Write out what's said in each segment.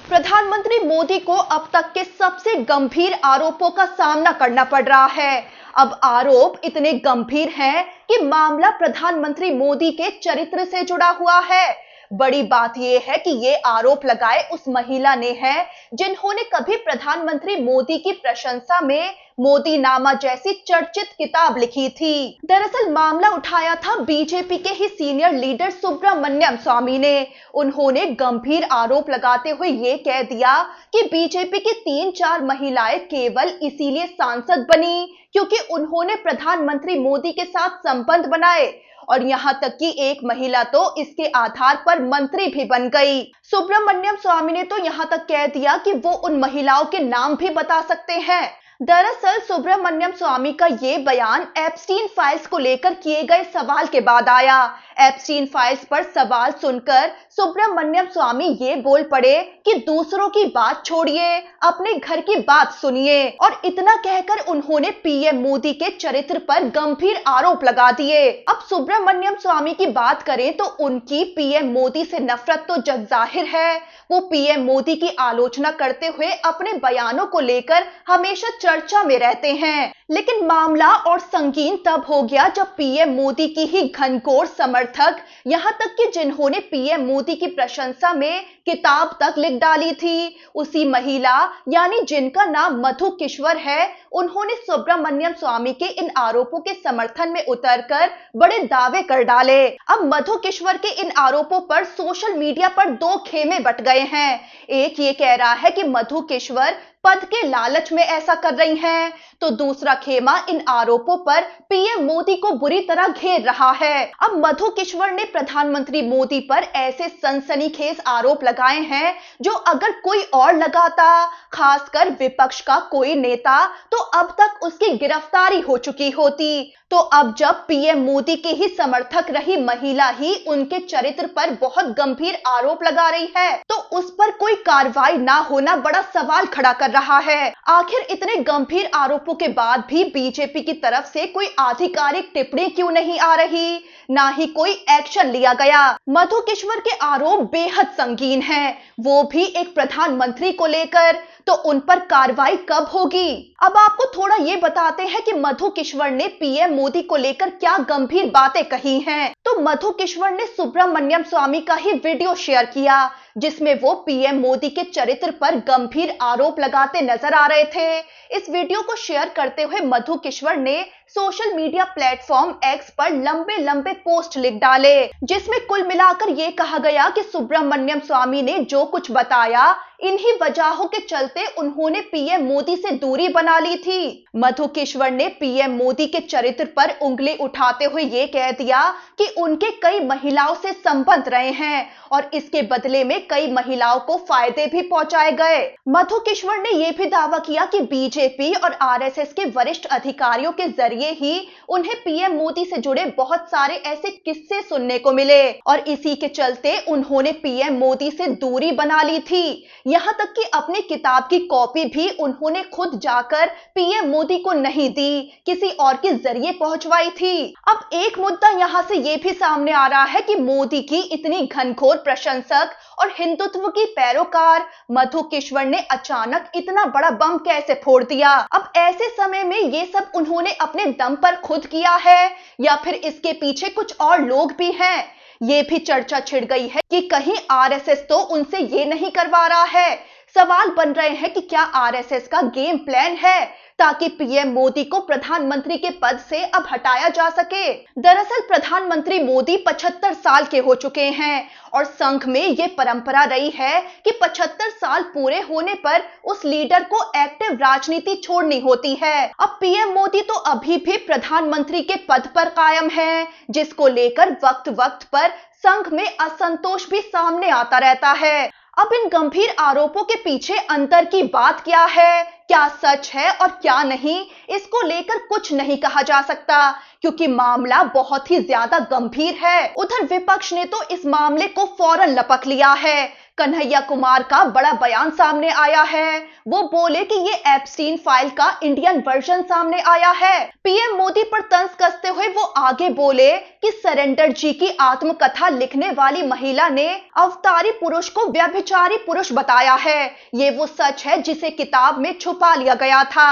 प्रधानमंत्री मोदी को अब तक के सबसे गंभीर आरोपों का सामना करना पड़ रहा है। अब आरोप इतने गंभीर हैं कि मामला प्रधानमंत्री मोदी के चरित्र से जुड़ा हुआ है। बड़ी बात यह है कि ये आरोप लगाए उस महिला ने है जिन्होंने कभी प्रधानमंत्री मोदी की प्रशंसा में मोदी नामा जैसी चर्चित किताब लिखी थी। दरअसल मामला उठाया था बीजेपी के ही सीनियर लीडर सुब्रमण्यम स्वामी ने। उन्होंने गंभीर आरोप लगाते हुए ये कह दिया कि बीजेपी की 3-4 महिलाएं केवल इसीलिए सांसद बनी क्योंकि उन्होंने प्रधानमंत्री मोदी के साथ संबंध बनाए और यहां तक कि एक महिला तो इसके आधार पर मंत्री भी बन गई। सुब्रमण्यम स्वामी ने तो यहां तक कह दिया कि वो उन महिलाओं के नाम भी बता सकते हैं। दरअसल सुब्रमण्यम स्वामी का ये बयान एप्स्टीन फाइल्स को लेकर किए गए सवाल के बाद आया। एप्स्टीन फाइल्स पर सवाल सुनकर सुब्रमण्यम स्वामी ये बोल पड़े कि दूसरों की बात छोड़िए, अपने घर की बात सुनिए। और इतना कहकर उन्होंने पीएम मोदी के चरित्र पर गंभीर आरोप लगा दिए। अब सुब्रमण्यम स्वामी की बात करें तो उनकी पीएम मोदी से नफरत तो जग जाहिर है। वो पीएम मोदी की आलोचना करते हुए अपने बयानों को लेकर हमेशा चर्चा में रहते हैं। लेकिन मामला और संगीन तब हो गया जब पीएम मोदी की ही घनघोर समर्थक, यहां तक कि जिन्होंने पीएम मोदी की प्रशंसा में किताब तक लिख डाली थी, उसी महिला यानी जिनका नाम मधु किश्वर है, उन्होंने सुब्रमण्यम स्वामी के इन आरोपों के समर्थन में उतरकर बड़े दावे कर डाले। अब मधु किश्वर के इन आरोपों पर सोशल मीडिया पर दो खेमे बट गए हैं। एक ये कह रहा है कि मधु किश्वर पद के लालच में ऐसा कर रही हैं, तो दूसरा खेमा इन आरोपों पर पीएम मोदी को बुरी तरह घेर रहा है। अब मधु किश्वर ने प्रधानमंत्री मोदी पर ऐसे सनसनीखेज आरोप लगाए हैं जो अगर कोई और लगाता, खासकर विपक्ष का कोई नेता, तो अब तक उसकी गिरफ्तारी हो चुकी होती। तो अब जब पीएम मोदी की ही समर्थक रही महिला ही उनके चरित्र पर बहुत गंभीर आरोप लगा रही है, तो उस पर कोई कार्रवाई ना होना बड़ा सवाल खड़ा कर रहा है। आखिर इतने गंभीर आरोपों के बाद भी बीजेपी की तरफ से कोई आधिकारिक टिप्पणी क्यों नहीं आ रही, ना ही कोई एक्शन लिया गया। मधु किश्वर के आरोप बेहद संगीन हैं, वो भी एक प्रधानमंत्री को लेकर, तो उन पर कार्रवाई कब होगी? अब आपको थोड़ा ये बताते हैं कि मधु किश्वर ने पीएम मोदी को लेकर क्या गंभीर बातें कही हैं। तो मधु किश्वर ने सुब्रमण्यम स्वामी का ही वीडियो शेयर किया जिसमें वो पीएम मोदी के चरित्र पर गंभीर आरोप लगाते नजर आ रहे थे। इस वीडियो को शेयर करते हुए मधु किश्वर ने सोशल मीडिया प्लेटफॉर्म एक्स पर लंबे लंबे पोस्ट लिख डाले जिसमें कुल मिलाकर ये कहा गया कि सुब्रमण्यम स्वामी ने जो कुछ बताया, इन्हीं वजहों के चलते उन्होंने पीएम मोदी से दूरी बना ली थी। मधु किश्वर ने पीएम मोदी के चरित्र पर उंगली उठाते हुए ये कह दिया कि उनके कई महिलाओं से संबंध रहे हैं और इसके बदले में कई महिलाओं को फायदे भी पहुंचाए गए। मधु किश्वर ने यह भी दावा किया कि बीजेपी और आरएसएस के वरिष्ठ अधिकारियों के जरिए ही उन्हें पीएम मोदी से जुड़े बहुत सारे ऐसे किस्से सुनने को मिले और इसी के चलते उन्होंने पीएम मोदी से दूरी बना ली थी। यहां तक कि अपनी किताब की कॉपी भी उन्होंने खुद जाकर पीएम मोदी को नहीं दी, किसी और के जरिए पहुंचवाई थी। अब एक मुद्दा यहां से यह भी सामने आ रहा है कि मोदी की इतनी घनघोर प्रशंसक और हिंदुत्व की पैरोकार मधु किश्वर ने अचानक इतना बड़ा बम कैसे फोड़ दिया। अब ऐसे समय में ये सब उन्होंने अपने दम पर खुद किया है या फिर इसके पीछे कुछ और लोग भी हैं। ये भी चर्चा छिड़ गई है कि कहीं आरएसएस तो उनसे ये नहीं करवा रहा है। सवाल बन रहे हैं कि क्या आरएसएस का गेम प्लान है ताकि पीएम मोदी को प्रधानमंत्री के पद से अब हटाया जा सके। दरअसल प्रधानमंत्री मोदी 75 साल के हो चुके हैं और संघ में ये परंपरा रही है कि 75 साल पूरे होने पर उस लीडर को एक्टिव राजनीति छोड़नी होती है। अब पीएम मोदी तो अभी भी प्रधानमंत्री के पद पर कायम है, जिसको लेकर वक्त वक्त पर संघ में असंतोष भी सामने आता रहता है। अब इन गंभीर आरोपों के पीछे अंतर की बात क्या है, क्या सच है और क्या नहीं, इसको लेकर कुछ नहीं कहा जा सकता क्योंकि मामला बहुत ही ज्यादा गंभीर है। उधर विपक्ष ने तो इस मामले को फौरन लपक लिया है। कन्हैया कुमार का बड़ा बयान सामने आया है। वो बोले कि ये एप्स्टीन फाइल का इंडियन वर्जन सामने आया है। पीएम मोदी पर तंज कसते हुए वो आगे बोले कि सरेंडर जी की आत्मकथा लिखने वाली महिला ने अवतारी पुरुष को व्यभिचारी पुरुष बताया है। ये वो सच है जिसे किताब में छुपा लिया गया था।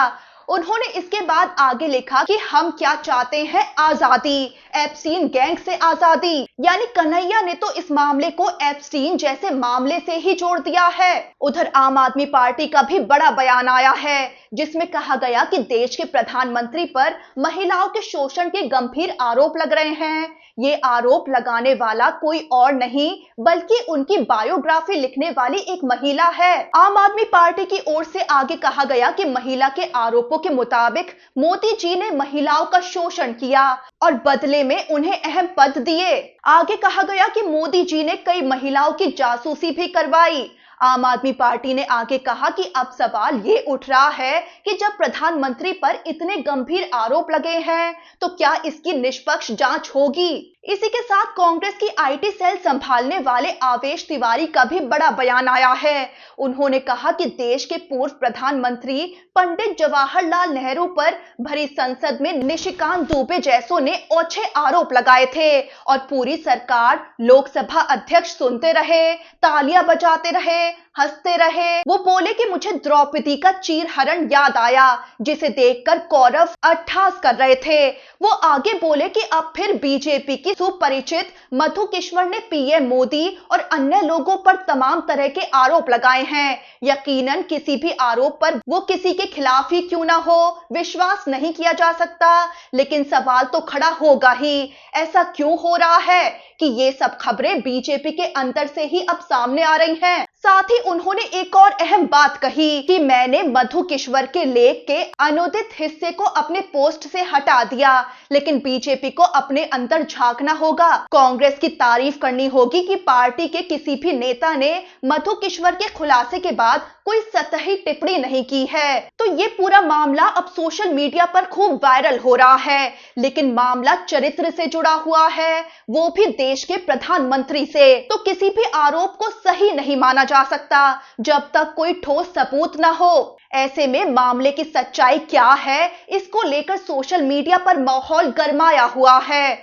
उन्होंने इसके बाद आगे लिखा कि हम क्या चाहते हैं, आजादी, एप्स्टीन गैंग से आजादी। यानी कन्हैया ने तो इस मामले को एप्स्टीन जैसे मामले से ही जोड़ दिया है। उधर आम आदमी पार्टी का भी बड़ा बयान आया है, जिसमें कहा गया कि देश के प्रधानमंत्री पर महिलाओं के शोषण के गंभीर आरोप लग रहे हैं। ये आरोप लगाने वाला कोई और नहीं बल्कि उनकी बायोग्राफी लिखने वाली एक महिला है। आम आदमी पार्टी की ओर से आगे कहा गया कि महिला के आरोपों के मुताबिक मोदी जी ने महिलाओं का शोषण किया और बदले में उन्हें अहम पद दिए। आगे कहा गया कि मोदी जी ने कई महिलाओं की जासूसी भी करवाई। आम आदमी पार्टी ने आगे कहा कि अब सवाल ये उठ रहा है कि जब प्रधानमंत्री पर इतने गंभीर आरोप लगे हैं तो क्या इसकी निष्पक्ष जांच होगी। इसी के साथ कांग्रेस की आईटी सेल संभालने वाले आवेश तिवारी का भी बड़ा बयान आया है। उन्होंने कहा कि देश के पूर्व प्रधानमंत्री पंडित जवाहरलाल नेहरू पर भरी संसद में निशिकांत दुबे जैसों ने ओछे आरोप लगाए थे और पूरी सरकार, लोकसभा अध्यक्ष सुनते रहे, तालियां बजाते रहे, हंसते रहे। वो बोले कि मुझे द्रौपदी का चीरहरण याद आया जिसे देखकर कौरव अट्टहास कर रहे थे। वो आगे बोले कि अब फिर बीजेपी की सुपरिचित मधु किश्वर ने पीएम मोदी और अन्य लोगों पर तमाम तरह के आरोप लगाए हैं। यकीनन किसी भी आरोप पर वो किसी के खिलाफ ही क्यों ना हो, विश्वास नहीं किया जा सकता। लेकिन सवाल तो खड़ा होगा ही, ऐसा क्यों हो रहा है कि ये सब खबरें बीजेपी के अंदर से ही अब सामने आ रही हैं। साथ ही उन्होंने एक और अहम बात कही कि मैंने मधु किश्वर के लेख के अनुदित हिस्से को अपने पोस्ट से हटा दिया, लेकिन बीजेपी को अपने अंदर झांकना होगा। कांग्रेस की तारीफ करनी होगी कि पार्टी के किसी भी नेता ने मधु किश्वर के खुलासे के बाद कोई सतही टिप्पणी नहीं की है। तो ये पूरा मामला अब सोशल मीडिया पर खूब वायरल हो रहा है, लेकिन मामला चरित्र से जुड़ा हुआ है, वो भी देश के प्रधानमंत्री से। तो किसी भी आरोप को सही नहीं माना जा सकता जब तक कोई ठोस सबूत न हो। ऐसे में मामले की सच्चाई क्या है, इसको लेकर सोशल मीडिया पर माहौल गरमाया हुआ है।